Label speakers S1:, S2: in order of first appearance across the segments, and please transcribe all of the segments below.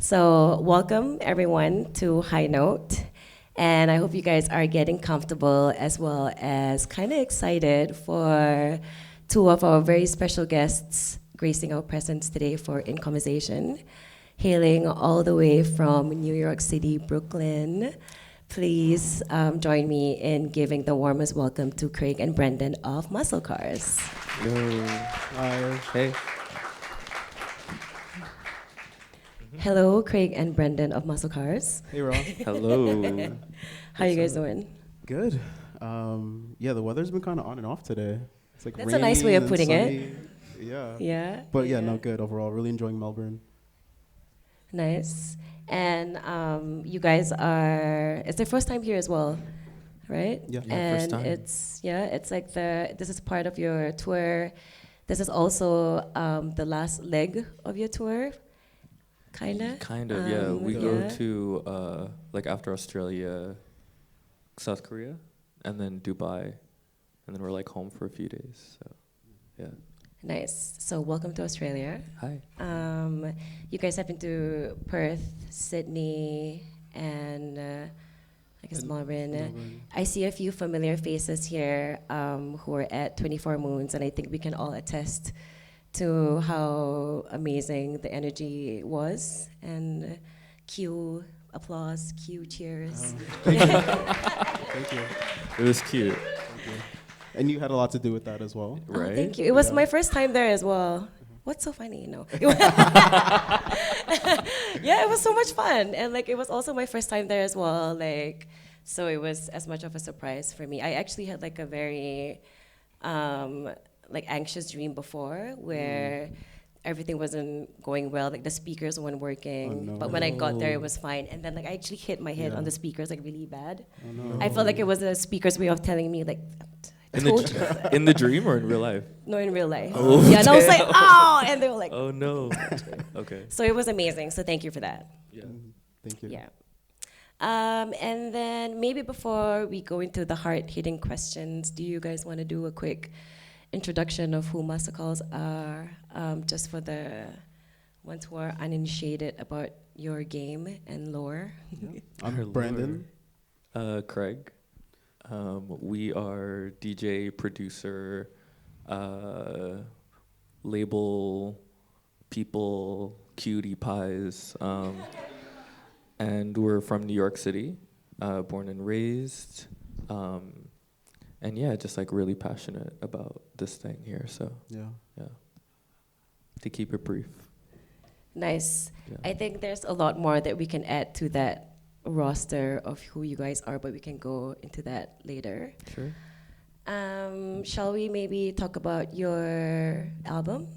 S1: So, welcome everyone to High Note. And I hope you guys are getting comfortable as well as kind of excited for two of our very special guests gracing our presence today for In Conversation, hailing all the way from New York City, Brooklyn. Please join me in giving the warmest welcome to Craig and Brendan of MUSCLECARS.
S2: Yo. Hi. Hey.
S1: Hello, Craig and Brendan of MUSCLECARS.
S2: Hey, Ron.
S3: Hello.
S1: How you guys doing?
S2: Good. Yeah, the weather's been kind of on and off today. It's like
S1: That's a nice way of putting
S2: sunny.
S1: it.
S2: Yeah.
S1: Yeah.
S2: But yeah, no, good overall. Really enjoying Melbourne.
S1: Nice. And you guys are, it's their first time here as well, right?
S2: Yeah.
S3: Yeah,
S1: And
S3: first time.
S1: it's like this is part of your tour. This is also the last leg of your tour, kinda?
S3: Kind of, yeah. We go
S1: yeah.
S3: to, like, after Australia, South Korea, and then Dubai, and then we're, like, home for a few days. So, yeah.
S1: Nice. So welcome to Australia.
S3: Hi.
S1: You guys have been to Perth, Sydney, and I guess Melbourne.
S2: Melbourne.
S1: I see a few familiar faces here who are at 24 Moons, and I think we can all attest to how amazing the energy was. And cue applause, cue cheers.
S2: Thank you. Thank you.
S3: It was cute,
S2: Thank you. And you had a lot to do with that as well.
S3: right?
S1: Oh, thank you. It was
S2: Yeah.
S1: my first time there as well. What's so funny? No. Yeah, it was so much fun. And like it was also my first time there as well. Like so it was as much of a surprise for me. I actually had like a very like anxious dream before where everything wasn't going well, like the speakers weren't working.
S2: Oh, no.
S1: But when I got there it was fine. And then like I actually hit my head
S2: Yeah.
S1: on the speakers like really bad.
S2: Oh, no.
S1: I felt like it was the speaker's way of telling me like
S3: In
S1: told you.
S3: the, in the dream or in real life?
S1: No, in real life.
S3: Oh,
S1: yeah, and I was like, oh, and they were like,
S3: Oh, no. Okay.
S1: so it was amazing. So thank you for that.
S3: Yeah.
S2: Thank you.
S1: Yeah. And then maybe before we go into the hard-hitting questions, do you guys want to do a quick introduction of who MUSCLECARS are, just for the ones who are uninitiated about your game and lore?
S2: I'm
S3: Our
S2: Brandon.
S3: Craig. We are DJ, producer, label people, cutie pies, and we're from New York City, born and raised, and yeah, just like really passionate about this thing here. So
S2: Yeah.
S3: yeah, to keep it brief.
S1: Nice.
S3: Yeah.
S1: I think there's a lot more that we can add to that roster of who you guys are, but we can go into that later.
S3: Sure.
S1: Shall we maybe talk about your album?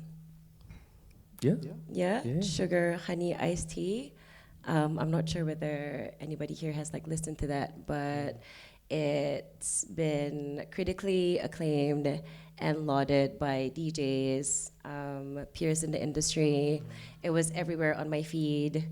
S3: Yeah.
S1: Yeah?
S3: Yeah.
S1: Sugar, Honey, Iced Tea. I'm not sure whether anybody here has like listened to that, but it's been critically acclaimed and lauded by DJs, peers in the industry. It was everywhere on my feed.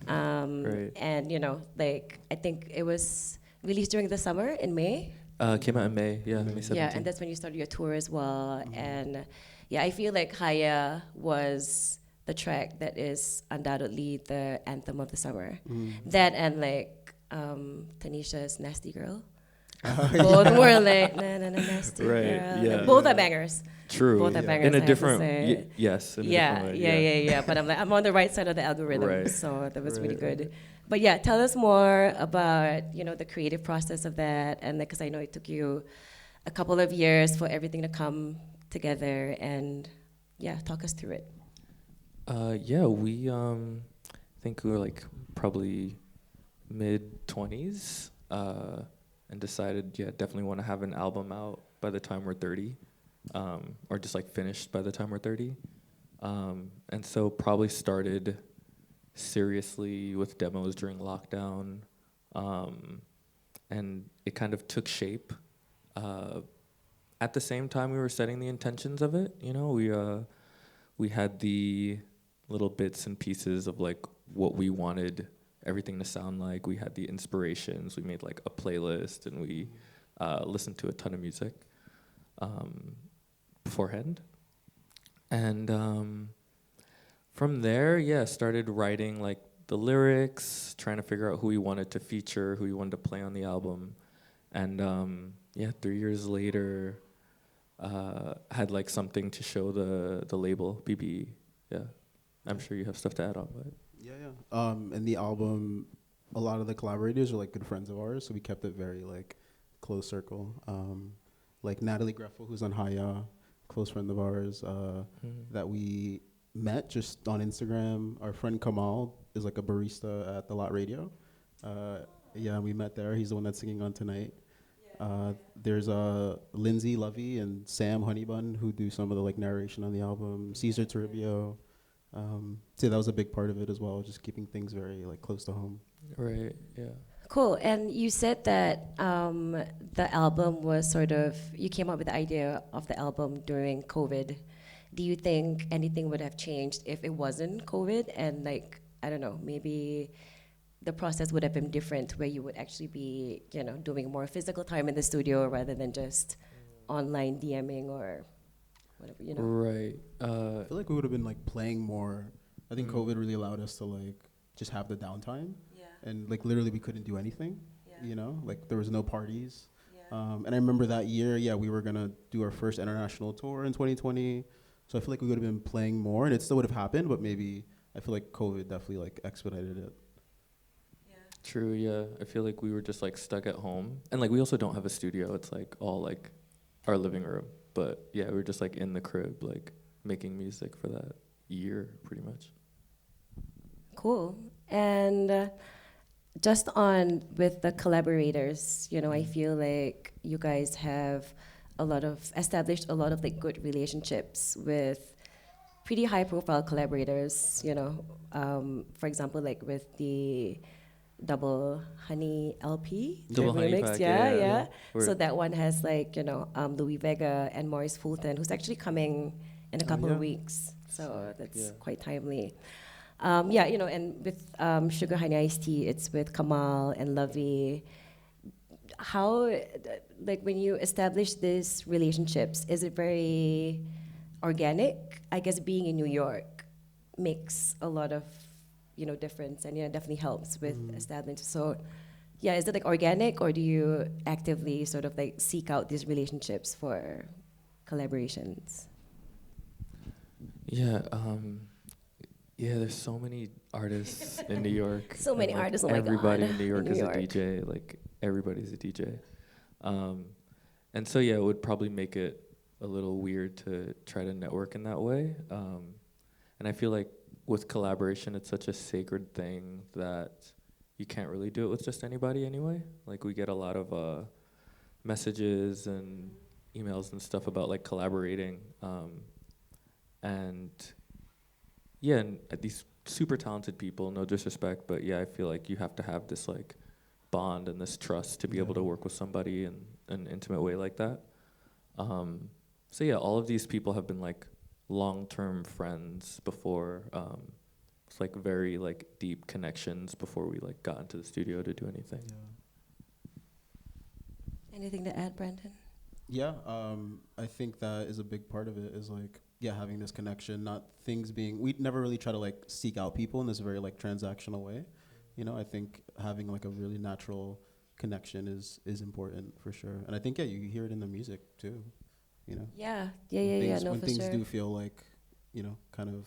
S3: Right.
S1: And, you know, like, I think it was released during the summer in May.
S3: Came out in May. Yeah, May 17th.
S1: Yeah, and that's when you started your tour as well. And yeah, I feel like Haya was the track that is undoubtedly the anthem of the summer. That and like Tanisha's Nasty Girl. Both were like, na na na nasty
S3: Right,
S1: girl.
S3: yeah.
S1: Both are bangers.
S3: True.
S1: Both are bangers,
S3: In
S1: I
S3: a
S1: have to
S3: different,
S1: say.
S3: yes. In a
S1: Yeah,
S3: different way,
S1: yeah. But I'm like, I'm on the right side of the algorithm,
S3: Right.
S1: so that was really
S3: Right.
S1: good. But yeah, tell us more about the creative process of that, and because I know it took you a couple of years for everything to come together, and yeah, talk us through it.
S3: Yeah, we think we were like probably mid-20s and decided, yeah, definitely want to have an album out by the time we're 30, or just like finished by the time we're 30. And so probably started seriously with demos during lockdown, and it kind of took shape. At the same time we were setting the intentions of it, we had the little bits and pieces of like what we wanted everything to sound like. We had the inspirations. We made like a playlist, and we listened to a ton of music beforehand. And from there, yeah, started writing like the lyrics, trying to figure out who we wanted to feature, who we wanted to play on the album. And 3 years later, had like something to show the label, BB. Yeah. I'm sure you have stuff to add on, but.
S2: Yeah. And the album, a lot of the collaborators are like good friends of ours, so we kept it very like close circle. Like Natalie Greffel, who's on Haya, close friend of ours, that we met just on Instagram. Our friend Kamal is like a barista at the Lot Radio. Yeah, we met there. He's the one that's singing on tonight. There's Lindsay Lovey and Sam Honeybun who do some of the like narration on the album. Caesar Toribio. So that was a big part of it as well, just keeping things very like close to home.
S3: Right. Yeah.
S1: Cool. And you said that the album was sort of, you came up with the idea of the album during COVID. Do you think anything would have changed if it wasn't COVID? And like, I don't know, maybe the process would have been different where you would actually be, you know, doing more physical time in the studio rather than just online DMing or whatever, you know?
S3: Right.
S2: I feel like we would have been like playing more. I think COVID really allowed us to like just have the downtime. And like literally we couldn't do anything, you know, like there was no parties. And I remember that year, we were gonna do our first international tour in 2020. So I feel like we would have been playing more and it still would have happened, but maybe I feel like COVID definitely like expedited it.
S3: True, yeah. I feel like we were just like stuck at home. And like we also don't have a studio. It's like all like our living room. But yeah, we were just like in the crib, like making music for that year pretty much.
S1: Cool. And just on with the collaborators, you know, I feel like you guys have established a lot of like good relationships with pretty high profile collaborators, you know, for example, like with the Double Honey LP,
S3: Double Honey
S1: remix,
S3: pack,
S1: yeah.
S3: Word.
S1: So that one has like, you know, Louie Vega and Maurice Fulton, who's actually coming in a couple of weeks. So that's quite timely. You know, and with Sugar Honey Iced Tea, it's with Kamal and Lovey. How, like, when you establish these relationships, is it very organic? I guess being in New York makes a lot of, you know, difference, and definitely helps with establishing. So, is it like organic, or do you actively sort of like seek out these relationships for collaborations?
S3: There's so many artists in New York.
S1: So many
S3: like
S1: artists, oh my God.
S3: Everybody in New York
S1: New
S3: is
S1: York.
S3: a DJ. Like everybody's a DJ. And so it would probably make it a little weird to try to network in that way. And I feel like with collaboration, it's such a sacred thing that you can't really do it with just anybody anyway. Like we get a lot of messages and emails and stuff about like collaborating. And these super talented people, no disrespect, but I feel like you have to have this like bond and this trust to be able to work with somebody in an intimate way like that. All of these people have been like long-term friends before. It's like very like deep connections before we like got into the studio to do anything.
S1: Anything to add, Brandon?
S2: I think that is a big part of it, is like having this connection, not things being, we never really try to like seek out people in this very like transactional way. You know, I think having like a really natural connection is important for sure. And I think you hear it in the music too, you know.
S1: When
S2: things do feel like, you know, kind of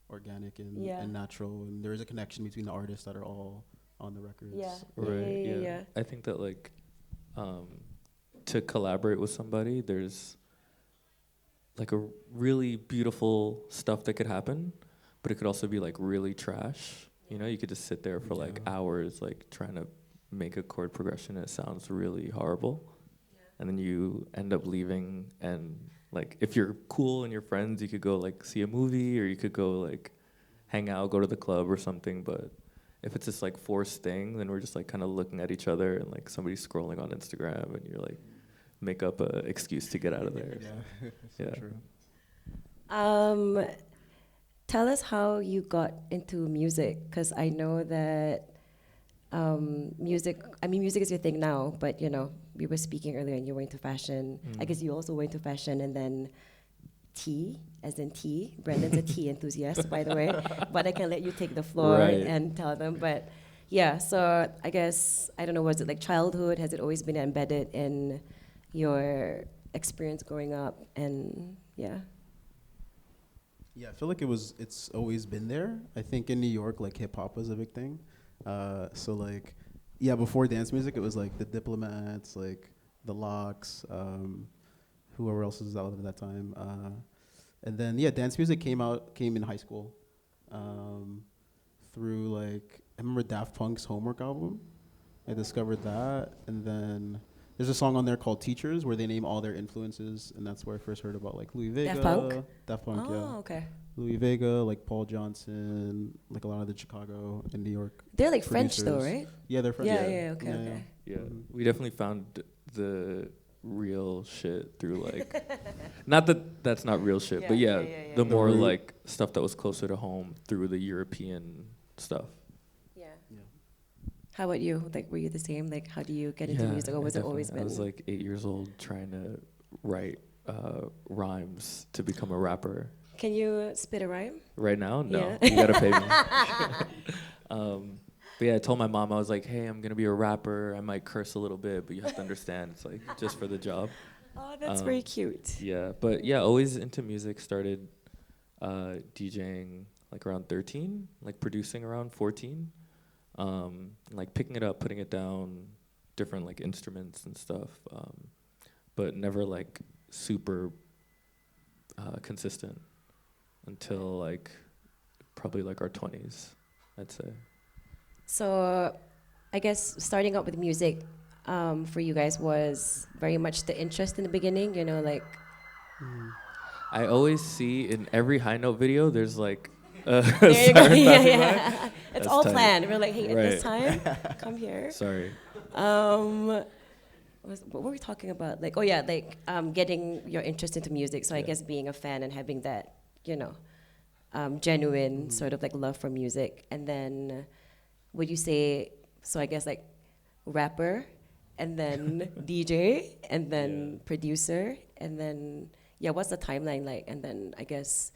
S2: organic and natural, and there is a connection between the artists that are all on the records.
S3: I think that like to collaborate with somebody, there's like a really beautiful stuff that could happen, but it could also be like really trash. You know, you could just sit there for like hours, like trying to make a chord progression and it sounds really horrible. And then you end up leaving, and like if you're cool and you're friends, you could go like see a movie, or you could go like hang out, go to the club or something. But if it's this like forced thing, then we're just like kind of looking at each other and like somebody's scrolling on Instagram and you're like, make up a excuse to get out of there.
S2: True.
S1: Tell us how you got into music, because I know that music is your thing now, but you know, we were speaking earlier and you were into fashion. I guess you also went into fashion, and then tea, as in tea. Brendan's a tea enthusiast, by the way. But I can let you take the floor
S3: Right.
S1: and tell them. But yeah, so I guess, I don't know, was it like childhood? Has it always been embedded in your experience growing up? And yeah.
S2: Yeah, I feel like it's always been there. I think in New York, like hip hop was a big thing. So like, yeah, before dance music, it was like the Diplomats, like the Locks, whoever else was out at that time. And then yeah, dance music came in high school, through like I remember Daft Punk's Homework album. I discovered that, and then there's a song on there called Teachers where they name all their influences, and that's where I first heard about like Louie Vega.
S1: Daft Punk?
S2: Daft Punk, yeah.
S1: Oh, okay.
S2: Louie Vega, like Paul Johnson, like a lot of the Chicago and New York.
S1: They're like French though,
S2: producers.
S1: right?
S2: Yeah, they're French.
S1: Yeah, okay,
S2: Yeah,
S1: okay.
S3: Yeah, we definitely found the real shit through like, not that that's not real shit, but yeah, the more
S2: root.
S3: like stuff that was closer to home through the European stuff.
S1: Yeah.
S2: Yeah.
S1: How about you? Like, were you the same? Like, how do you get into music, or was it always been?
S3: I was like 8 years old trying to write rhymes to become a rapper.
S1: Can you spit a rhyme?
S3: Right now, no,
S1: Yeah.
S3: you gotta pay me. But yeah, I told my mom, I was like, hey, I'm gonna be a rapper. I might curse a little bit, but you have to understand, it's like just for the job.
S1: Oh, that's very cute.
S3: Yeah, but yeah, always into music. Started DJing like around 13, like producing around 14. Like picking it up, putting it down, different like instruments and stuff, but never like super consistent until like probably like our 20s, I'd say.
S1: So, I guess starting out with music for you guys was very much the interest in the beginning, you know, like.
S3: I always see in every high note video, there's like a
S1: There you go.
S3: siren
S1: Yeah,
S3: passing
S1: yeah.
S3: by.
S1: It's
S3: That's
S1: all
S3: tight.
S1: planned. We're like, hey, at this
S3: Right.
S1: time, come here.
S3: Sorry.
S1: What were we talking about? Like, oh yeah, like getting your interest into music. So I guess being a fan and having that, you know, genuine sort of like love for music. And then, would you say? So I guess like rapper, and then DJ, and then producer, and then yeah, what's the timeline like? And then I guess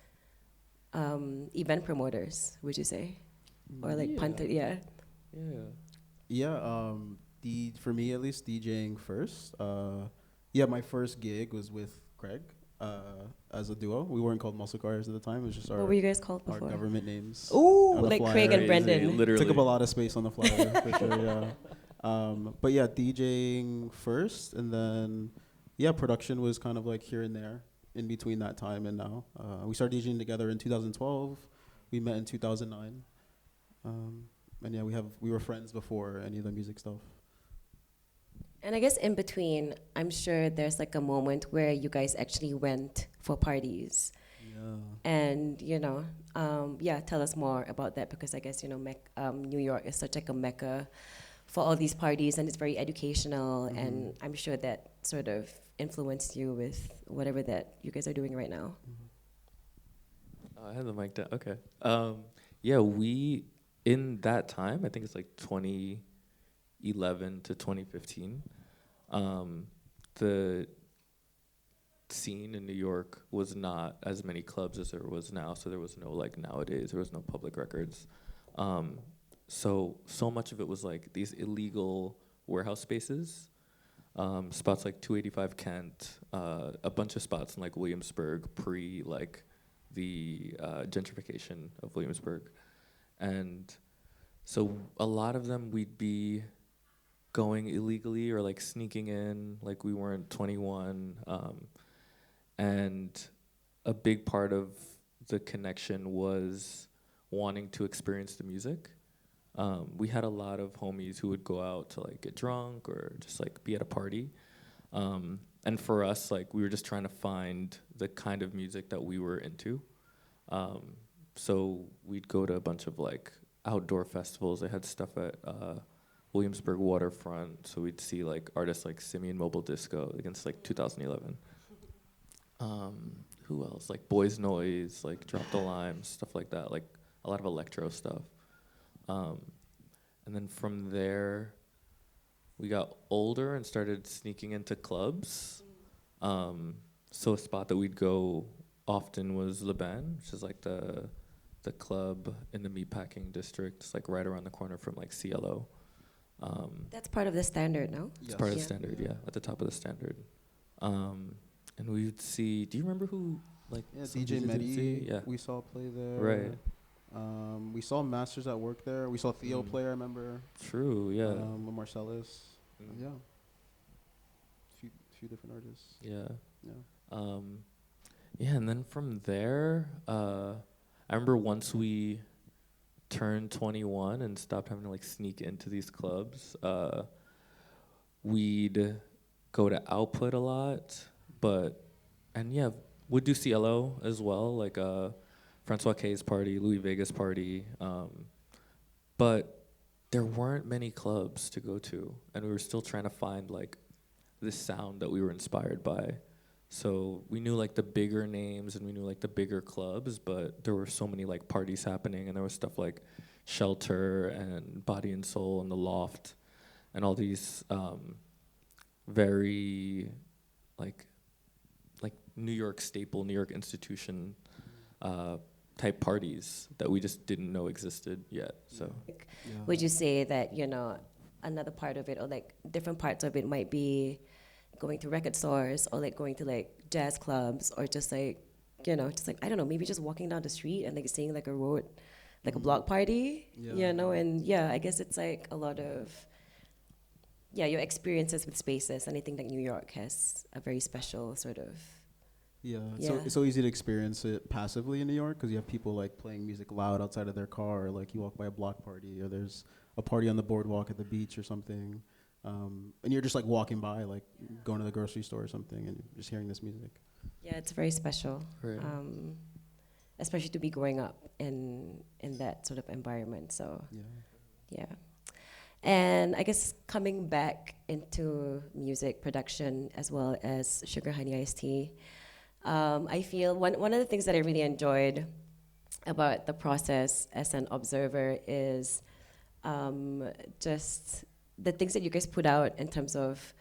S1: event promoters. Would you say, or like punter? Yeah.
S3: Yeah.
S2: Yeah, for me at least, DJing first. Yeah, my first gig was with Craig as a duo. We weren't called MUSCLECARS at the time. It was just
S1: What were you guys called
S2: our
S1: before?
S2: government names.
S1: Ooh,
S2: on the
S1: like
S2: flyer.
S1: Craig and
S3: Crazy,
S1: Brendan.
S3: literally.
S2: Took up a lot of space on the flyer for sure. Yeah, but yeah, DJing first, and then yeah, production was kind of like here and there in between that time and now. We started DJing together in 2012. We met in 2009. And yeah, we were friends before any of the music stuff.
S1: And I guess in between, I'm sure there's like a moment where you guys actually went for parties.
S2: Yeah.
S1: And, you know, yeah, tell us more about that, because I guess, you know, New York is such like a mecca for all these parties, and it's very educational, and I'm sure that sort of influenced you with whatever that you guys are doing right now.
S3: Oh, I had the mic down. Okay. Yeah, we, in that time, I think it's like 2011 to 2015, the scene in New York was not as many clubs as there was now, so there was no, like nowadays, there was no public records. So much of it was like these illegal warehouse spaces, spots like 285 Kent, a bunch of spots in like Williamsburg pre like the gentrification of Williamsburg. And so a lot of them we'd be going illegally or like sneaking in, like we weren't 21. And a big part of the connection was wanting to experience the music. We had a lot of homies who would go out to like get drunk or just like be at a party. And for us, like we were just trying to find the kind of music that we were into. So we'd go to a bunch of like outdoor festivals. They had stuff at Williamsburg Waterfront. So we'd see like artists like Simeon Mobile Disco against like 2011. Who else? Like Boys Noise, like Drop the Lime, stuff like that. Like a lot of electro stuff. And then from there, we got older and started sneaking into clubs. So a spot that we'd go often was Leban, which is like the club in the meatpacking district. It's like right around the corner from like CLO.
S1: That's part of the standard, no?
S3: It's part of the standard, yeah, at the top of the standard. And we would see. Do you remember who like?
S2: Yeah,
S3: some
S2: DJ
S3: residency?
S2: Medi.
S3: Yeah.
S2: We saw play there.
S3: Right.
S2: We saw Masters at work there. We saw Theo play. I remember.
S3: True. Yeah.
S2: With Marcellus. Yeah. Few different artists.
S3: Yeah.
S2: Yeah.
S3: Yeah, and then from there, I remember once we turned 21 and stopped having to like sneak into these clubs, we'd go to Output a lot, and yeah, would do CLO as well, like Francois K's party, Louie Vega's party, but there weren't many clubs to go to, and we were still trying to find like this sound that we were inspired by. So we knew like the bigger names and we knew like the bigger clubs, but there were so many like parties happening, and there was stuff like Shelter and Body and Soul and The Loft and all these very like New York staple, New York institution type parties that we just didn't know existed yet. So
S1: Would you say that, another part of it, or like different parts of it might be going to record stores, or like going to like jazz clubs, or just like, just like, I don't know, maybe just walking down the street and like seeing like a road, like a block party, and I guess it's like a lot of, your experiences with spaces, and I think that New York has a very special sort of.
S2: So it's so easy to experience it passively in New York because you have people like playing music loud outside of their car, or like you walk by a block party, or there's a party on the boardwalk at the beach or something. And you're just like walking by, like going to the grocery store or something, and just hearing this music.
S1: Yeah, it's very special,
S3: right.
S1: Especially to be growing up in that sort of environment. So, yeah. And I guess coming back into music production as well as Sugar Honey Iced Tea, I feel one of the things that I really enjoyed about the process as an observer is just the things that you guys put out in terms of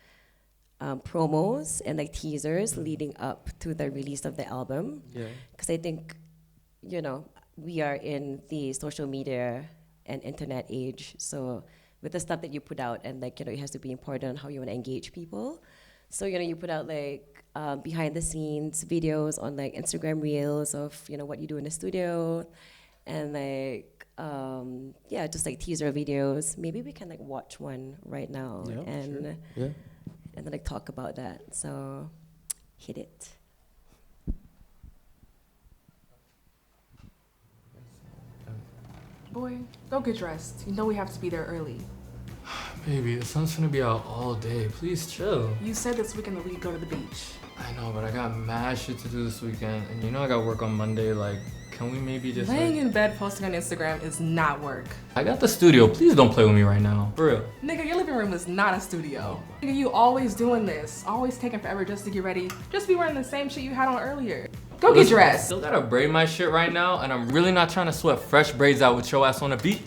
S1: promos and like teasers leading up to the release of the album.
S3: Yeah.
S1: Because I think, we are in the social media and internet age. So with the stuff that you put out, and like, it has to be important on how you want to engage people. So, you put out like behind the scenes videos on like Instagram reels of, what you do in the studio, and like, just like teaser videos. Maybe we can like watch one right now and then like talk about that. So hit it.
S4: Boy, go get dressed. You know we have to be there early.
S5: Baby, the sun's gonna be out all day. Please chill.
S4: You said this weekend that we'd go to the beach.
S5: I know, but I got mad shit to do this weekend. And I got work on Monday. Like, can we maybe just
S4: Laying in bed posting on Instagram is not work.
S5: I got the studio. Please don't play with me right now. For real.
S4: Nigga, your living room is not a studio. Nigga, you always doing this. Always taking forever just to get ready. Just be wearing the same shit you had on earlier. Go get dressed.
S5: Still gotta braid my shit right now, and I'm really not trying to sweat fresh braids out with your ass on the beat.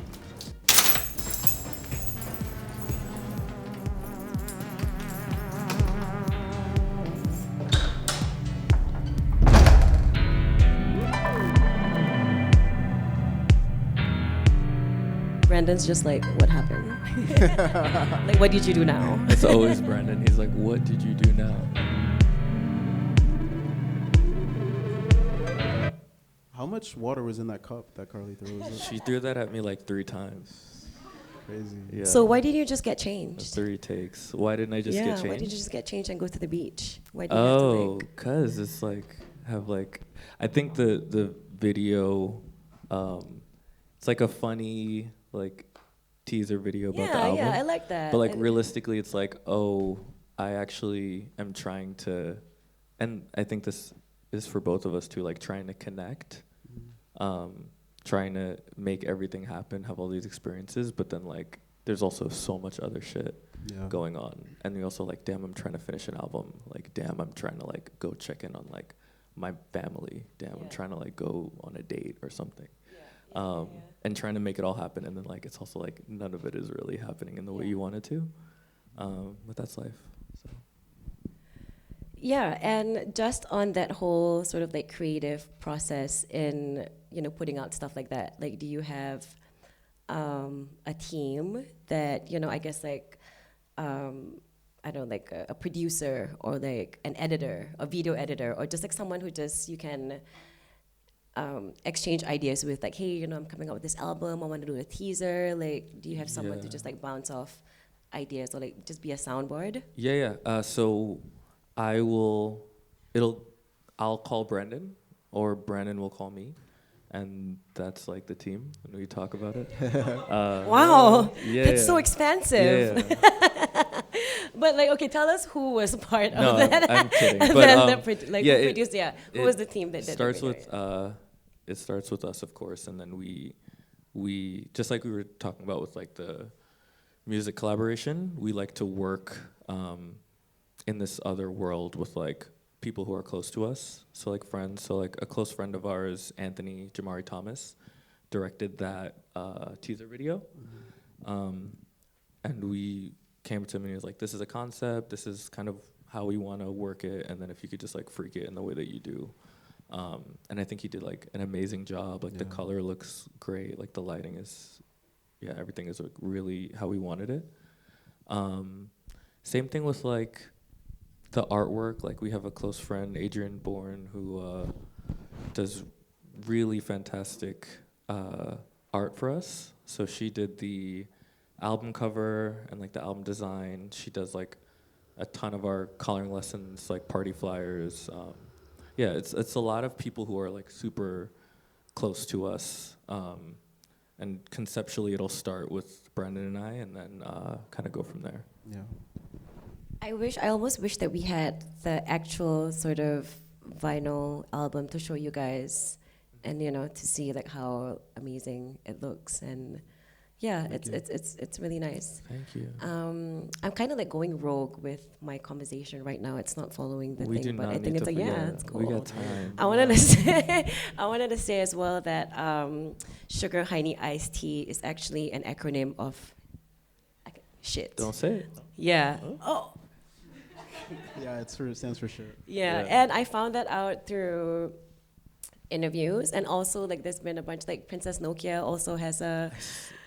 S1: Brandon's just like, what happened? Like, what did you do now?
S3: It's always Brandon. He's like, what did you do now?
S2: How much water was in that cup that Carly threw?
S3: She threw that at me like 3 times.
S2: Crazy.
S3: Yeah.
S1: So why didn't you just get changed?
S3: 3 takes. Why didn't I just get changed?
S1: Why didn't you just get changed and go to the beach? Why did you have to like...
S3: Cause it's like I think the video, it's like a funny like teaser video about the album.
S1: Yeah, I like that.
S3: But like realistically, it's like, I actually am trying to, and I think this is for both of us too, like trying to connect, trying to make everything happen, have all these experiences, but then like there's also so much other shit going on, and we also like, damn, I'm trying to finish an album, like damn, I'm trying to like go check in on like my family, damn, I'm trying to like go on a date or something. And trying to make it all happen, and then like it's also like none of it is really happening in the way you want it to, but that's life. So
S1: Yeah, and just on that whole sort of like creative process in, putting out stuff like that, like, do you have a team that, I guess like, I don't know, like a producer or like an editor, a video editor, or just like someone who just you can exchange ideas with, like, hey, I'm coming out with this album, I want to do a teaser. Like, do you have someone to just like bounce off ideas or like just be a soundboard?
S3: Yeah. So I'll call Brandon, or Brandon will call me, and that's like the team, and we talk about it.
S1: Wow,
S3: Yeah,
S1: that's so
S3: yeah.
S1: expansive.
S3: Yeah.
S1: But like, okay, tell us who was part
S3: No,
S1: of that.
S3: I'm kidding.
S1: And
S3: But
S1: then
S3: who
S1: produced? Yeah, who
S3: it
S1: was the team that did
S3: starts
S1: the
S3: with it starts with us, of course, and then we just like we were talking about with like the music collaboration, we like to work in this other world with like people who are close to us, so like friends. So like a close friend of ours, Anthony Jamari Thomas, directed that teaser video, and we came to him and he was like, "This is a concept. This is kind of how we want to work it, and then if you could just like freak it in the way that you do." And I think he did like an amazing job. Like the color looks great. Like the lighting is, everything is like really how we wanted it. Same thing with like the artwork. Like we have a close friend, Adrian Bourne, who does really fantastic art for us. So she did the album cover and like the album design. She does like a ton of our coloring lessons, like party flyers. It's a lot of people who are like super close to us. And conceptually, it'll start with Brandon and I, and then kind of go from there.
S2: Yeah.
S1: I almost wish that we had the actual sort of vinyl album to show you guys, and to see like how amazing it looks, and it's really nice.
S3: Thank you.
S1: I'm kind of like going rogue with my conversation right now. It's not following the
S3: We do
S1: thing, but
S3: not
S1: I think
S3: need
S1: it's
S3: to
S1: like,
S3: forget.
S1: it's cool.
S3: We got time.
S1: I wanted to say as well that Sugar Honey Iced Tea is actually an acronym of shit.
S3: Don't say it.
S1: Yeah.
S3: Huh?
S1: Oh.
S2: Yeah, it stands for sure.
S1: Yeah, and I found that out through interviews, and also like there's been a bunch, like Princess Nokia also has a.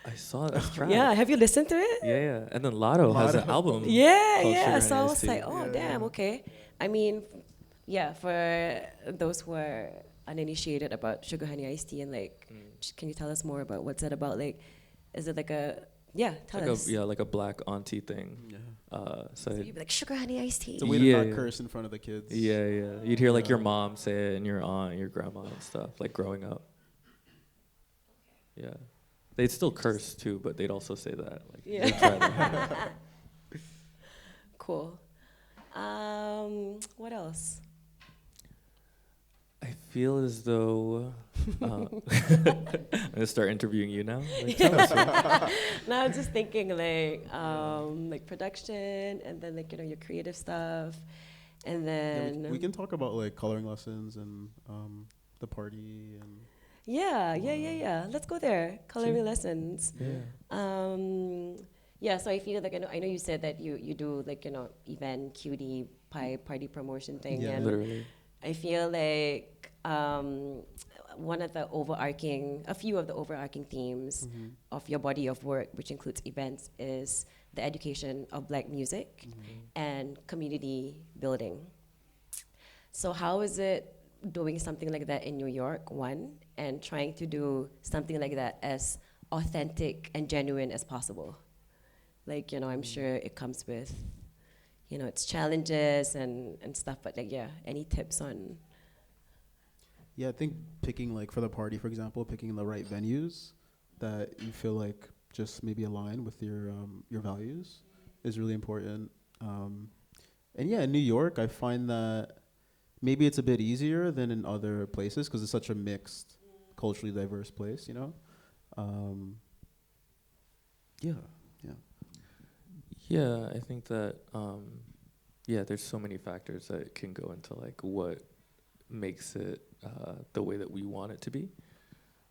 S3: I saw that track.
S1: Yeah, have you listened to it?
S3: Yeah. And then Lotto has an album.
S1: Yeah.
S3: called Sugar
S1: So I
S3: Honey
S1: was
S3: Iced Tea.
S1: like, oh damn, okay. I mean, for those who are uninitiated about Sugar Honey Iced Tea, and like, can you tell us more about what's that about? Like, is it like tell us.
S3: Like a black auntie thing.
S2: Yeah.
S1: So you'd be like, Sugar Honey Iced Tea.
S2: It's a way to not curse in front of the kids.
S3: Yeah. You'd hear like your mom say it, and your aunt, and your grandma and stuff, like growing up. Yeah. They'd still curse too, but they'd also say that. Like, they'd try that.
S1: Cool. What else?
S3: I feel as though I'm gonna start interviewing you now. Like, tell us what-
S1: No, I'm just thinking like production, and then like your creative stuff, and then
S2: we can talk about like coloring lessons and the party and.
S1: Yeah. Let's go there. Coloring
S3: Sure.
S1: lessons.
S3: Yeah.
S1: So I feel like I know you said that you do like event cutie pie party promotion thing,
S2: Yeah.
S1: and
S3: Literally.
S1: I feel like a few of the overarching themes of your body of work, which includes events, is the education of Black music and community building. So how is it doing something like that in New York, one, and trying to do something like that as authentic and genuine as possible? Like, I'm sure it comes with, its challenges and stuff, but like, any tips on?
S2: Yeah, I think picking like for the party, for example, picking the right venues that you feel like just maybe align with your values is really important. And in New York, I find that maybe it's a bit easier than in other places because it's such a mixed, culturally diverse place,
S3: Yeah, I think that there's so many factors that can go into like what makes it the way that we want it to be.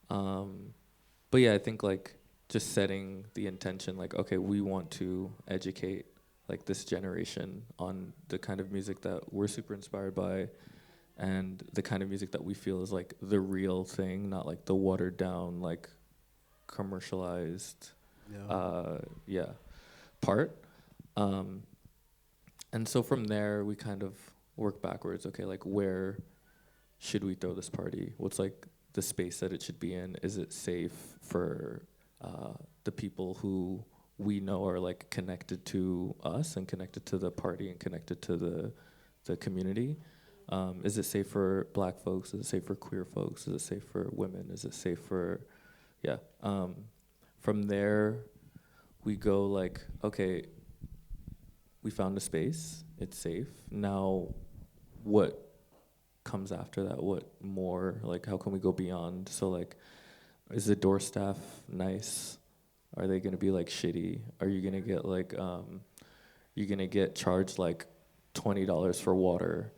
S3: But I think like just setting the intention, like, okay, we want to educate like this generation on the kind of music that we're super inspired by, and the kind of music that we feel is like the real thing, not like the watered down, like commercialized, part. And so from there, we kind of work backwards. Okay, like where should we throw this party? What's like the space that it should be in? Is it safe for the people who we know are like connected to us and connected to the party and connected to the community? Is it safe for Black folks? Is it safe for queer folks? Is it safe for women? Is it safe for, from there, we go like, okay, we found a space, it's safe. Now, what comes after that? What more? Like, how can we go beyond? So like, is the door staff nice? Are they gonna be like shitty? Are you gonna get like, you're gonna get charged like $20 for water?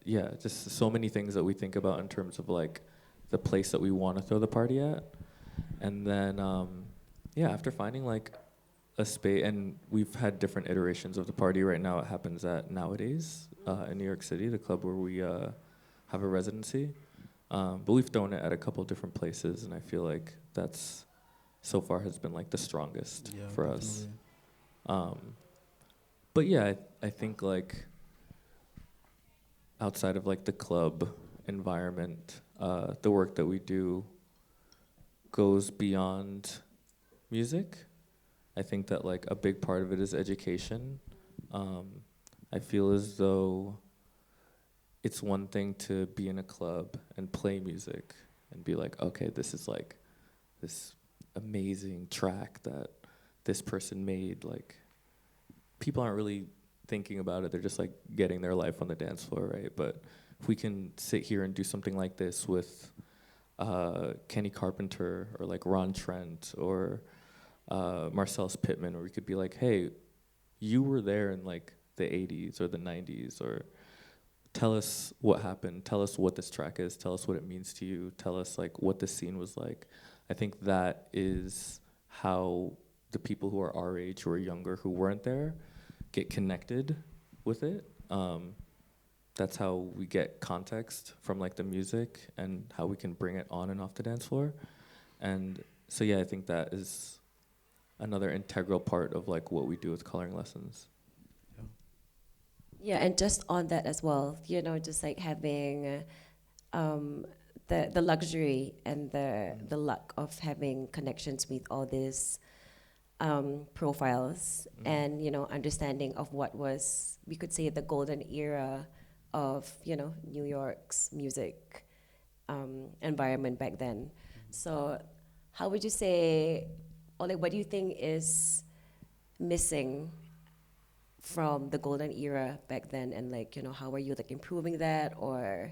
S3: Just so many things that we think about in terms of like the place that we want to throw the party at. And then, after finding like a space, and we've had different iterations of the party. Right now it happens at Nowadays in New York City, the club where we have a residency. But we've thrown it at a couple different places, and I feel like that's so far has been like the strongest for us. But yeah, I think like outside of like the club environment, the work that we do goes beyond music. I think that like a big part of it is education. I feel as though it's one thing to be in a club and play music and be like, okay, this is like this amazing track that this person made. Like, people aren't really thinking about it. They're just like getting their life on the dance floor, right? But if we can sit here and do something like this with Kenny Carpenter or like Ron Trent or Marcellus Pittman, where we could be like, hey, you were there in like the 80s or the 90s, or tell us what happened, tell us what this track is, tell us what it means to you, tell us like what the scene was like. I think that is how the people who are our age, who are younger, who weren't there, get connected with it. That's how we get context from like the music and how we can bring it on and off the dance floor. And so I think that is another integral part of like what we do with coloring lessons.
S1: Yeah, and just on that as well, just like having the luxury and the luck of having connections with all these profiles, and understanding of what was, we could say, the golden era of New York's music environment back then. So how would you say, or like what do you think is missing from the golden era back then, and like how are you like improving that? Or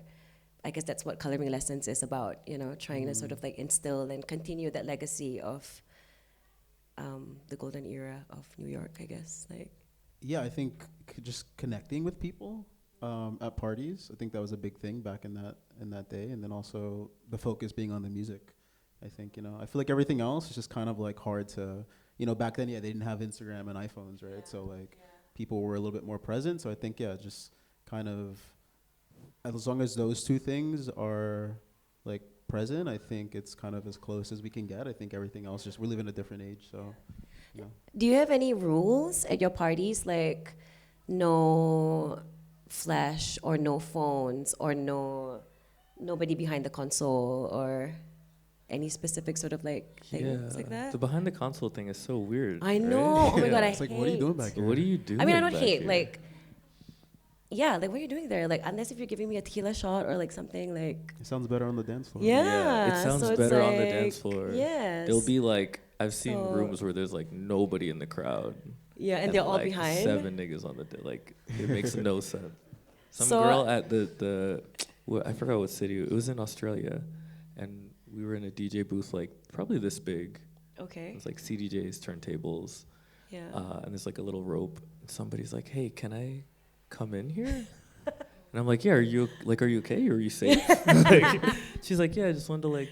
S1: I guess that's what coloring lessons is about, trying to sort of like instill and continue that legacy of the golden era of New York, I guess. Like,
S2: I think just connecting with people at parties. I think that was a big thing back in that day, and then also the focus being on the music. I think I feel like everything else is just kind of like hard to back then. They didn't have Instagram and iPhones, right? So like people were a little bit more present. So I think just kind of as long as those two things are like present, I think it's kind of as close as we can get. I think everything else, just we live in a different age, so.
S1: Do you have any rules at your parties, like no flash or no phones or nobody behind the console, or any specific sort of like things like that?
S3: The behind the console thing is so weird.
S1: I know.
S3: Right?
S1: Oh my God, I
S2: It's like,
S1: hate.
S2: what are you doing back here?
S3: What are you doing?
S1: I mean, I don't
S3: back
S1: hate.
S3: here?
S1: Like, like what are you doing there? Like, unless if you're giving me a tequila shot or like something like.
S2: It sounds better on the dance floor.
S1: Yeah,
S3: it sounds
S1: so it's
S3: better on the
S1: like,
S3: dance floor.
S1: Yes.
S3: There'll be like, I've seen
S1: So-
S3: rooms where there's like nobody in the crowd.
S1: Yeah, and they're all
S3: like
S1: behind.
S3: 7 niggas on the like it makes no sense. Some
S1: So-
S3: girl at the I forgot what city it was in Australia, and we were in a DJ booth like probably this big.
S1: Okay.
S3: It was like CDJs, turntables,
S1: Yeah.
S3: and there's like a little rope. And somebody's like, "Hey, can I come in here?" And I'm like, "Yeah, are you okay? Are you safe?" Like, she's like, "Yeah, I just wanted to like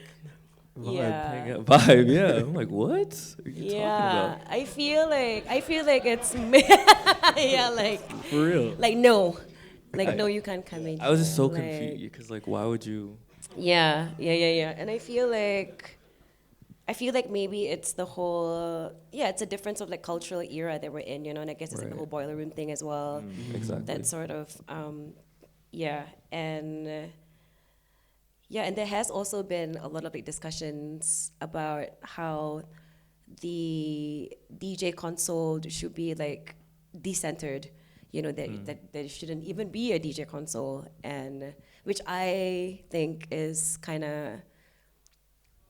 S1: Yeah.
S3: Vibe, yeah. I'm like, what are you talking
S1: Yeah,
S3: about?
S1: I feel like it's yeah,
S3: For real.
S1: like no, like no,
S3: I,
S1: you can't come in
S3: I was just
S1: here.
S3: so confused
S1: Like
S3: because, like, why would you?
S1: yeah, and I feel like maybe it's the whole it's a difference of like cultural era that we're in, you know, and I guess it's like the
S3: Right.
S1: whole boiler room thing as well.
S3: Exactly.
S1: That sort of yeah, and and there has also been a lot of like discussions about how the DJ console should be like decentered, you know, that there shouldn't even be a DJ console, and which I think is kind of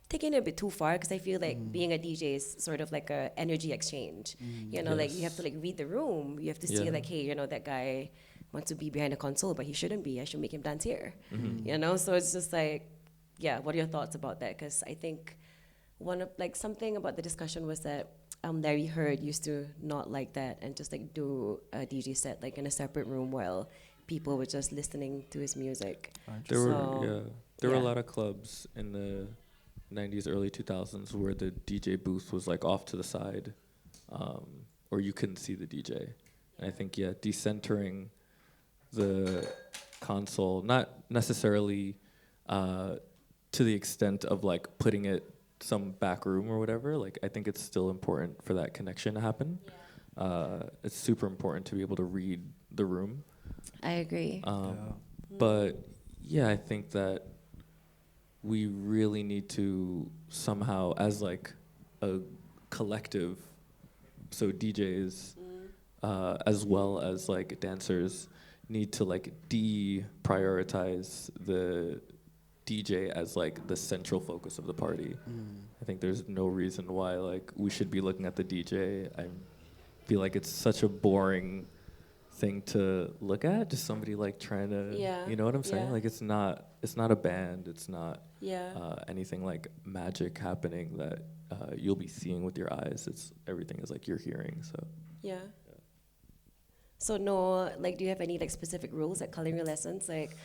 S1: taking it a bit too far because I feel like being a DJ is sort of like a energy exchange. You know, like you have to
S3: Yes.
S1: like read the room. You have to see
S3: Yeah.
S1: like, hey, you know, that guy wants to be behind a console, but he shouldn't be. I should make him dance here. You know, so it's just like, yeah. What are your thoughts about that? Because I think one of like something about the discussion was that Larry Heard used to not like that and just like do a DJ set like in a separate room while people were just listening to his music.
S3: There were
S1: So,
S3: there were a
S1: yeah.
S3: lot of clubs in the 90s, early 2000s where the DJ booth was like off to the side, or you couldn't see the DJ. And I think decentering the console, not necessarily to the extent of like putting it some back room or whatever. Like I think it's still important for that connection to happen. It's super important to be able to read the room.
S1: I agree.
S3: But yeah, I think that we really need to somehow, as like a collective, so DJs as well as like dancers, need to like de-prioritize the DJ as like the central focus of the party. I think there's no reason why like we should be looking at the DJ. I feel like it's such a boring thing to look at, just somebody like trying to, you know what I'm saying? Like it's not a band, it's not anything like magic happening that you'll be seeing with your eyes. It's everything is like you're hearing. So
S1: Yeah. So no, like, do you have any like specific rules at culinary lessons? Like,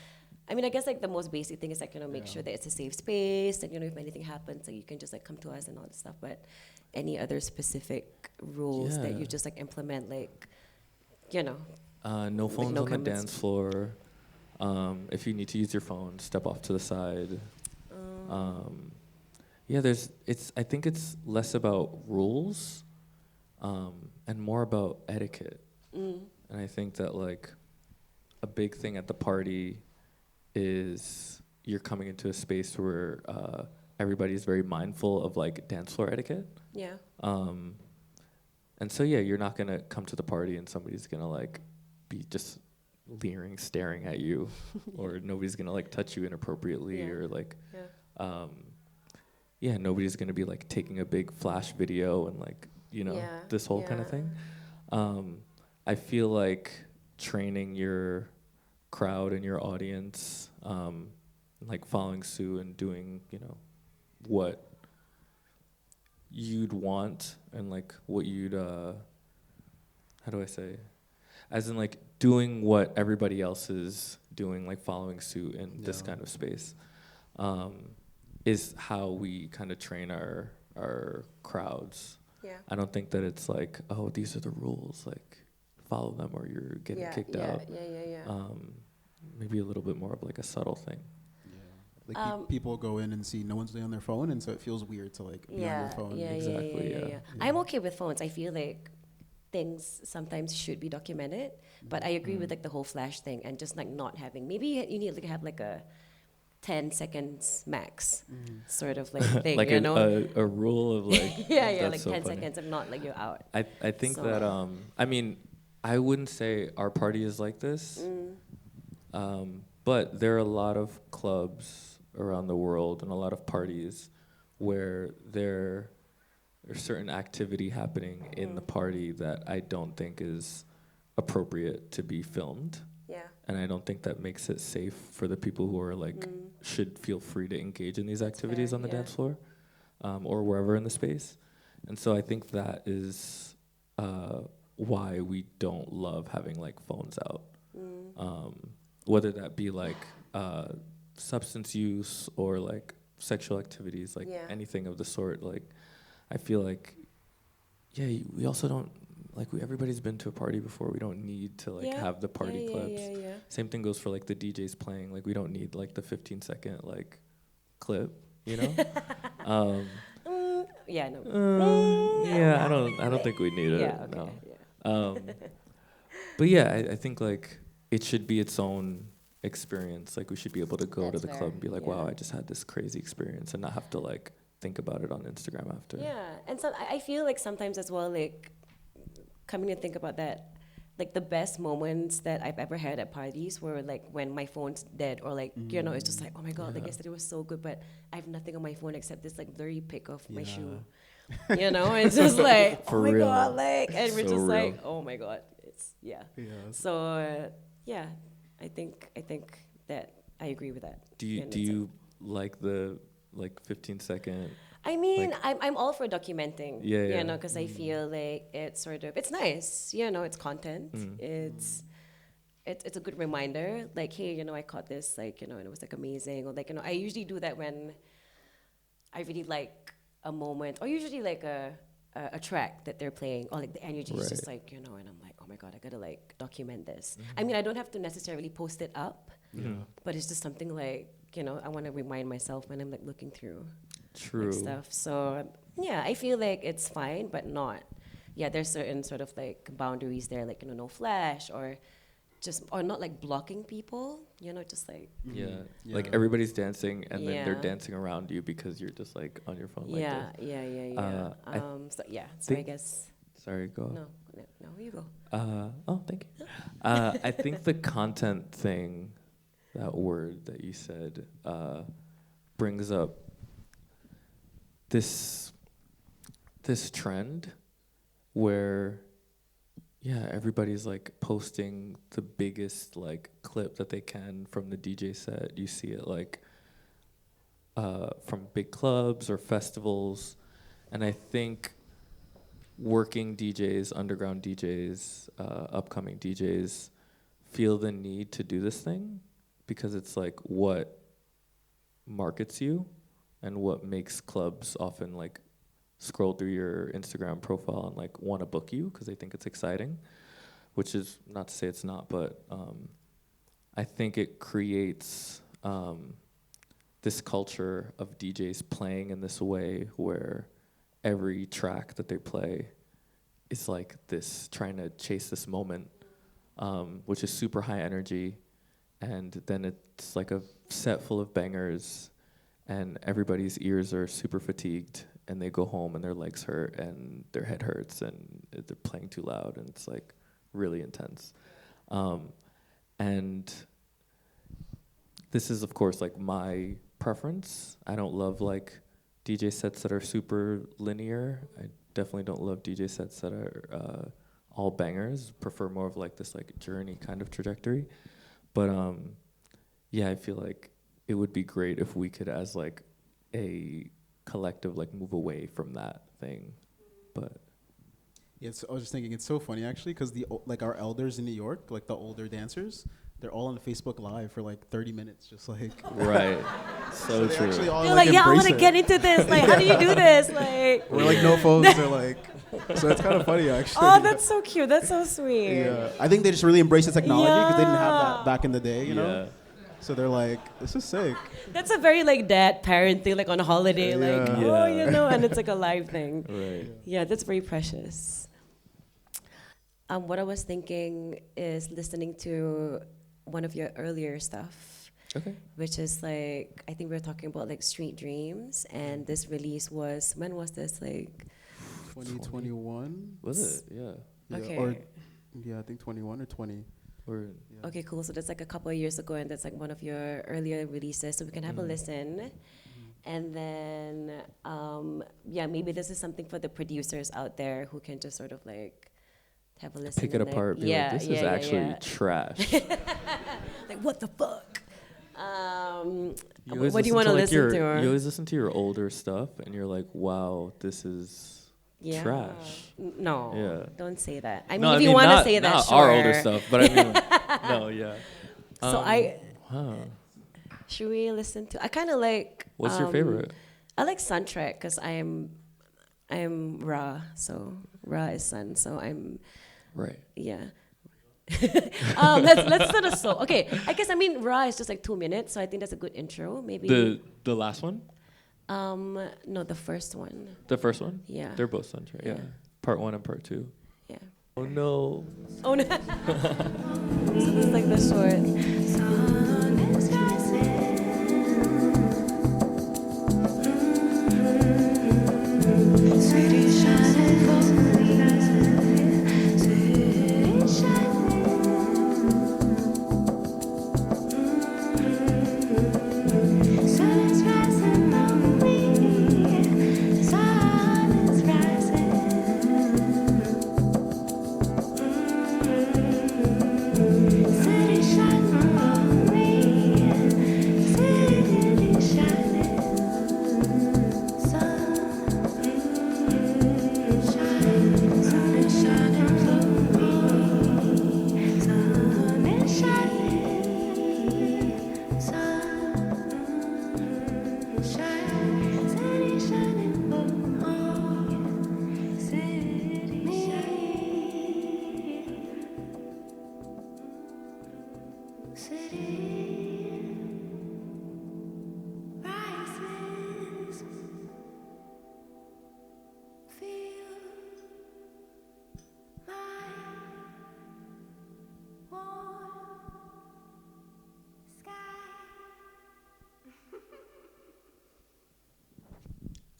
S1: I mean, I guess like the most basic thing is like, you know, make sure that it's a safe space, and you know, if anything happens, like you can just like come to us and all that stuff. But any other specific rules that you just like implement, like, you know,
S3: no phones
S1: no
S3: on the
S1: comments.
S3: dance floor. If you need to use your phone, step off to the side. I think it's less about rules and more about etiquette. And I think that like a big thing at the party is you're coming into a space where everybody's very mindful of like dance floor etiquette.
S1: Yeah.
S3: And so you're not gonna come to the party and somebody's gonna like be just leering, staring at you, or nobody's gonna like touch you inappropriately, or like, nobody's gonna be like taking a big flash video and like this whole kind of thing. I feel like training your crowd and your audience, like following suit and doing what you'd want and like what you'd how do I say, as in like doing what everybody else is doing, like following suit in this kind of space, is how we kind of train our crowds. I don't think that it's like, oh, these are the rules, like follow them or you're getting kicked out. Maybe a little bit more of like a subtle thing.
S2: Like people go in and see no one's on their phone, and so it feels weird to like be on your phone.
S1: Yeah. I'm okay with phones. I feel like things sometimes should be documented, but I agree with like the whole flash thing and just like not having. Maybe you need to have like a 10 seconds max sort of like thing,
S3: like
S1: you know?
S3: a rule of like
S1: like
S3: so
S1: 10
S3: funny.
S1: seconds. If not, like you're out.
S3: I think that I mean, I wouldn't say our party is like this, but there are a lot of clubs around the world and a lot of parties where there's certain activity happening in the party that I don't think is appropriate to be filmed. And I don't think that makes it safe for the people who are like should feel free to engage in these activities on the dance floor or wherever in the space. And so I think that is why we don't love having like phones out, whether that be like substance use or like sexual activities, like
S1: Yeah.
S3: anything of the sort. Like, I feel like, we also don't, like, everybody's been to a party before. We don't need to, like, have the party clips.
S1: Yeah.
S3: Same thing goes for, like, the DJs playing. Like, we don't need, like, the 15-second, like, clip, you know?
S1: Yeah, no.
S3: Yeah, I don't think we need it.
S1: Yeah, okay,
S3: No.
S1: yeah.
S3: But yeah, I think like it should be its own experience. Like we should be able to go to
S1: That's
S3: the
S1: fair,
S3: club and be like, wow,
S1: yeah.
S3: I just had this crazy experience, and not have to like think about it on Instagram after.
S1: Yeah, and so I feel like sometimes as well, like coming to think about that, like the best moments that I've ever had at parties were like when my phone's dead, or like you know, it's just like, oh my god, like yesterday was so good, but I have nothing on my phone except this like blurry pic of my shoe. You know, it's just like,
S3: For
S1: oh my
S3: real.
S1: god, like, and we're
S3: So
S1: just
S3: real.
S1: like, oh my god, it's
S2: Yeah.
S1: So yeah, I think that I agree with that.
S3: Do you like the like 15-second?
S1: I mean,
S3: like-
S1: I'm all for documenting.
S3: Yeah, yeah.
S1: You know, because I feel like it's it's nice. You know, it's content. It's a good reminder. Like, hey, you know, I caught this. Like, you know, and it was like amazing. Or like, you know, I usually do that when I really like a moment, or usually like a track that they're playing, or like the energy is just like, you know, and I'm like, oh my god, I gotta like document this. I mean, I don't have to necessarily post it up, but it's just something like, you know, I want to remind myself when I'm like looking through
S3: True.
S1: like, stuff. So yeah, I feel like it's fine, but not. Yeah, there's certain sort of like boundaries there, like, you know, no flash, or not like blocking people, you know, just like
S3: Like everybody's dancing, and then they're
S1: Yeah.
S3: dancing around you because you're just like on your phone. Like
S1: yeah.
S3: this.
S1: So yeah, so I
S3: think-
S1: guess
S3: Sorry, go.
S1: no, you go.
S3: Thank you. I think the content thing, that word that you said, brings up this trend where, everybody's like posting the biggest like clip that they can from the DJ set. You see it like from big clubs or festivals, and I think working DJs, underground DJs, upcoming DJs feel the need to do this thing because it's like what markets you and what makes clubs often like scroll through your Instagram profile and like want to book you because they think it's exciting, which is not to say it's not, but I think it creates this culture of DJs playing in this way where every track that they play is like this, trying to chase this moment, which is super high energy, and then it's like a set full of bangers, and everybody's ears are super fatigued, and they go home and their legs hurt and their head hurts and they're playing too loud, and it's like really intense. And this is of course like my preference. I don't love like DJ sets that are super linear. I definitely don't love DJ sets that are all bangers. Prefer more of like this like journey kind of trajectory. But I feel like it would be great if we could, as like a collective, like move away from that thing. But
S2: I was just thinking, it's so funny actually, because like our elders in New York, like the older dancers, they're all on Facebook Live for like 30 minutes, just like
S3: right, so
S2: they
S3: true.
S2: actually all
S1: They're like, yeah, I
S2: embrace
S1: want to
S2: it.
S1: get into this. Like, how do you do this? Like,
S2: We're like no phones. They're like, so it's kind of funny actually.
S1: oh, that's so cute. That's so sweet.
S2: Yeah, I think they just really embrace the technology because they didn't have
S1: Yeah.
S2: that back in the day, you know. So they're like, this is sick.
S1: That's a very like dad parent thing, like on a holiday, like,
S2: Yeah.
S1: oh, you know, and it's like a live thing.
S3: Right.
S1: Yeah, that's very precious. What I was thinking is listening to one of your earlier stuff,
S3: Okay.
S1: which is like, I think we were talking about like Street Dreams, and this release was, when was this? Like,
S2: 2021.
S3: Was it? Yeah.
S2: Yeah,
S1: Okay.
S2: Or I think 21 or 20.
S3: Or
S2: Yeah.
S1: okay, cool. So that's like a couple of years ago, and that's like one of your earlier releases. So we can have a listen. And then, maybe this is something for the producers out there who can just sort of like have a listen.
S3: pick it
S1: and, like,
S3: apart. Be like, this is actually trash.
S1: like, what the fuck?
S3: You always
S1: What do you
S3: listen
S1: want to
S3: like
S1: listen
S3: your-
S1: to?
S3: You always listen to your older stuff, and you're like, wow, this is trash.
S1: No,
S3: Yeah.
S1: don't say that. I mean,
S3: No,
S1: if you want to
S3: not-
S1: say that,
S3: not
S1: sure.
S3: our older stuff, but I mean, no, yeah.
S1: So
S3: Huh.
S1: Should we listen to? I kind of like.
S3: What's your favorite?
S1: I like Soundtrack because I'm Rah, so Rah is sun, so I'm
S3: Right.
S1: yeah. Let's do the slow. Okay, I guess I mean Rah is just like 2 minutes, so I think that's a good intro. Maybe
S3: The last one?
S1: no, the first one.
S3: The first one?
S1: Yeah.
S3: They're both Soundtrack. Yeah.
S1: Yeah.
S3: Part 1 and part 2.
S1: Yeah.
S3: Oh no.
S1: Oh no. So this is like the short.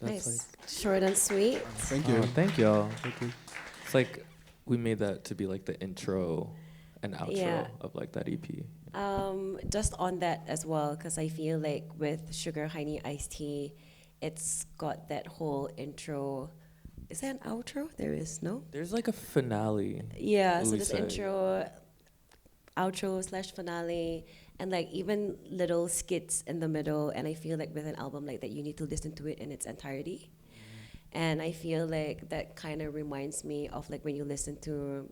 S3: That's
S1: Nice. Short and sweet.
S2: Thank you.
S3: Thank y'all. Thank you. It's like we made that to be like the intro and outro
S1: Yeah.
S3: of like that EP.
S1: Just on that as well, because I feel like with Sugar Honey Iced Tea, it's got that whole intro. Is that an outro? There is, no?
S3: There's like a finale.
S1: Yeah, so
S3: Louis
S1: this
S3: said.
S1: intro, outro slash finale, and like even little skits in the middle. And I feel like with an album like that, you need to listen to it in its entirety. And I feel like that kind of reminds me of like when you listen to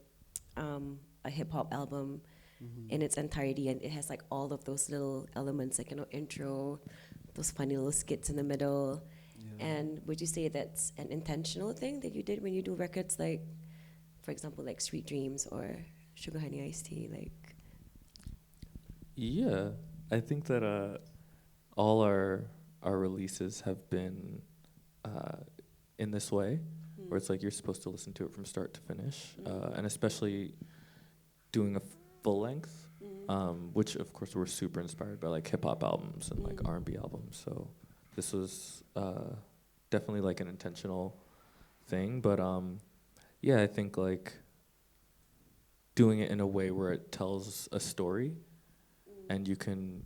S1: a hip hop album in its entirety, and it has like all of those little elements, like, you know, intro, those funny little skits in the middle. And would you say that's an intentional thing that you did when you do records like, for example, like Sweet Dreams or Sugar Honey Iced Tea? Like,
S3: Yeah, I think that all our releases have been in this way, where it's like you're supposed to listen to it from start to finish, and especially doing a full length, which of course we're super inspired by like hip hop albums and like R&B albums. So this was definitely like an intentional thing, but yeah, I think like doing it in a way where it tells a story, and you can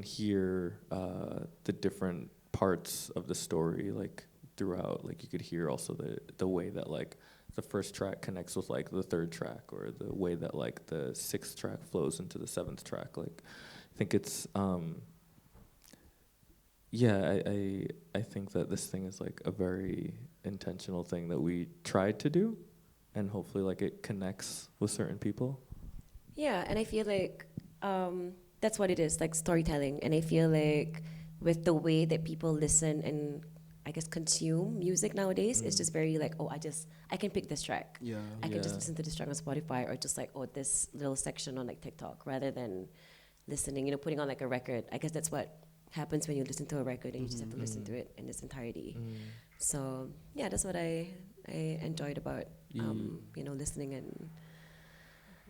S3: hear the different parts of the story like throughout. Like you could hear also the way that like the first track connects with like the third track, or the way that like the sixth track flows into the seventh track. Like I think it's yeah, I think that this thing is like a very intentional thing that we tried to do, and hopefully like it connects with certain people.
S1: yeah, and I feel like that's what it is, like storytelling. And I feel like with the way that people listen and I guess consume music nowadays, it's just very like, oh, I can pick this track.
S2: Yeah.
S1: I can just
S3: Yeah.
S1: listen to this track on Spotify, or just like, oh, this little section on like TikTok, rather than listening, you know, putting on like a record. I guess that's what happens when you listen to a record, and you just have to listen to it in its entirety. So yeah, that's what I enjoyed about you know, listening. And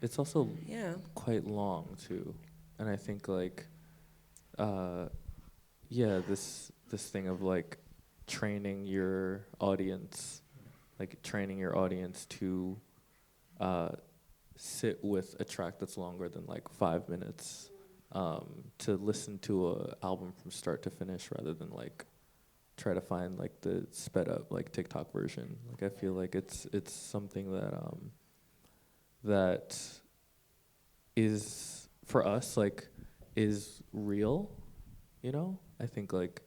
S3: It's also
S1: yeah,
S3: quite long too, and I think like yeah, this thing of like training your audience to sit with a track that's longer than like 5 minutes, to listen to a album from start to finish, rather than like try to find like the sped up like TikTok version. Like I feel like it's something that that is for us like is real, you know? I think like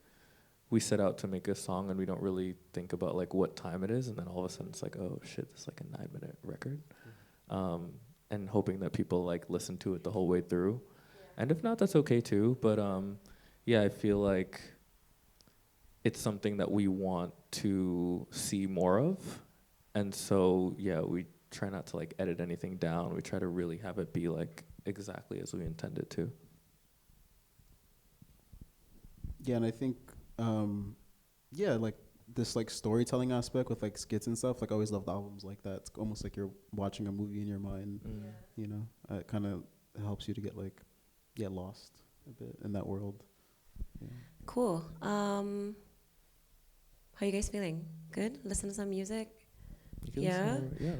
S3: we set out to make a song and we don't really think about like what time it is, and then all of a sudden it's like, oh shit, this is like a 9-minute record. And hoping that people like listen to it the whole way through. And if not, that's okay too. But yeah, I feel like it's something that we want to see more of. And so, yeah, we try not to like edit anything down. We try to really have it be like exactly as we intended to.
S2: Yeah, and I think, yeah, like this like storytelling aspect with like skits and stuff. Like I always loved albums like that. It's almost like you're watching a movie in your mind. You know, it kind of helps you to get like, lost a bit in that world. Yeah.
S1: Cool. How you guys feeling? Good? Listen to some music? Yeah?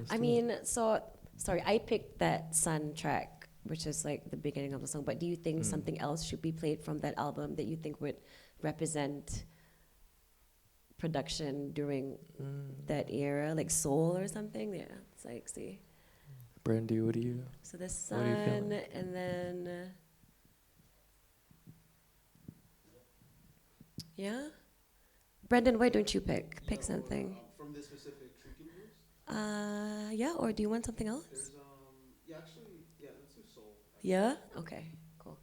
S1: I mean, so, sorry, I picked that Sun track, which is like the beginning of the song, but do you think something else should be played from that album that you think would represent production during that era, like soul or something? Yeah, it's like, see.
S3: Brandy, what do you?
S1: So the
S3: what are you feeling?
S1: Sun, and then, yeah? Brendan, why don't you pick something?
S2: From this specific Shrieking Blues?
S1: Yeah, or do you want something else?
S2: There's actually, let's do soul.
S1: Yeah? Okay, cool.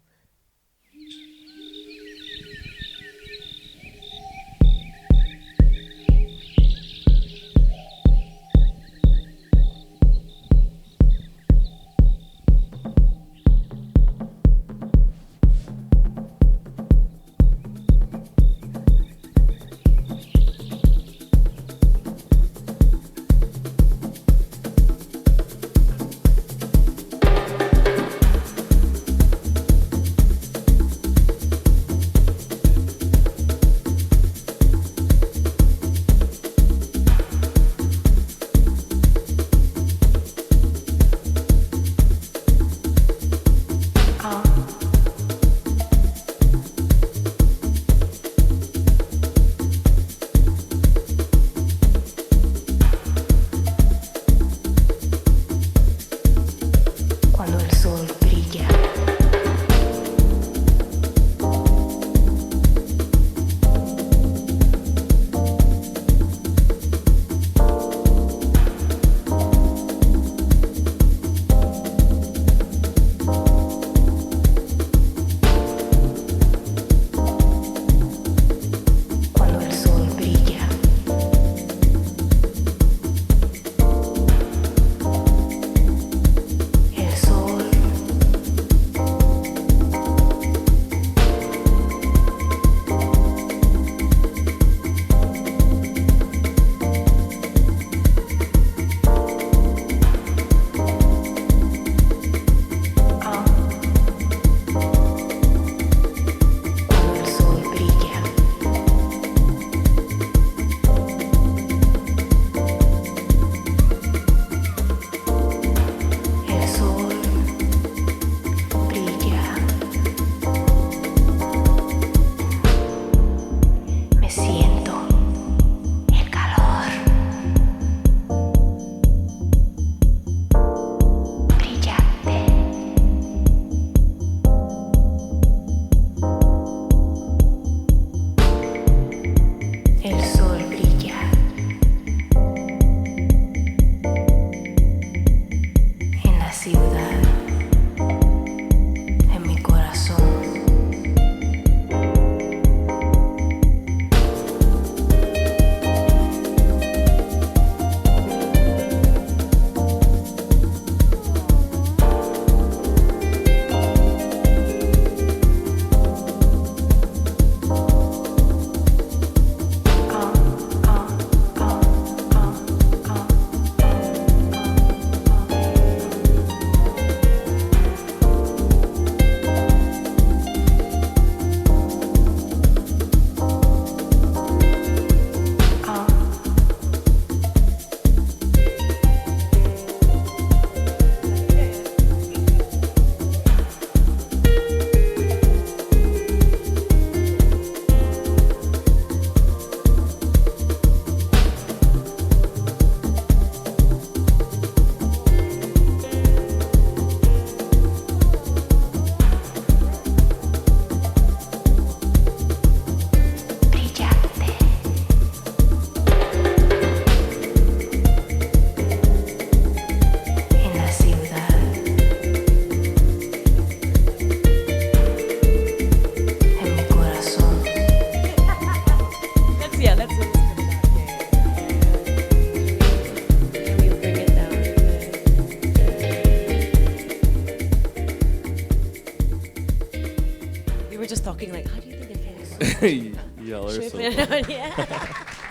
S3: Y'all are so
S1: Tripping
S3: funny.
S1: out, yeah.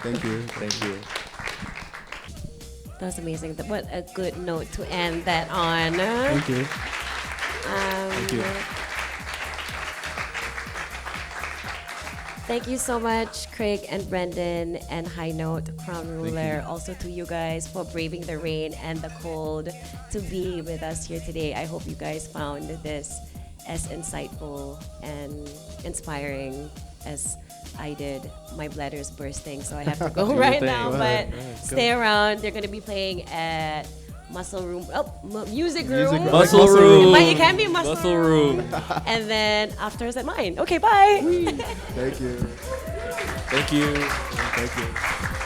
S2: Thank you.
S3: Thank you.
S1: That was amazing. What a good note to end that on.
S2: Thank you.
S1: Thank
S2: you.
S1: Thank you so much, Craig and Brendan and High Note, Crown Ruler. Also to you guys for braving the rain and the cold to be with us here today. I hope you guys found this as insightful and inspiring as I did. My bladder's bursting, so I have to go right now.
S2: Go
S1: But
S2: ahead.
S1: stay around. They're going to be playing at Muscle Room. Music Room.
S2: Music Room.
S3: Muscle room.
S1: But it can be Muscle
S3: Muscle room.
S1: And then after is at mine. Okay, bye.
S2: Thank you.
S3: Thank you.
S2: Thank you.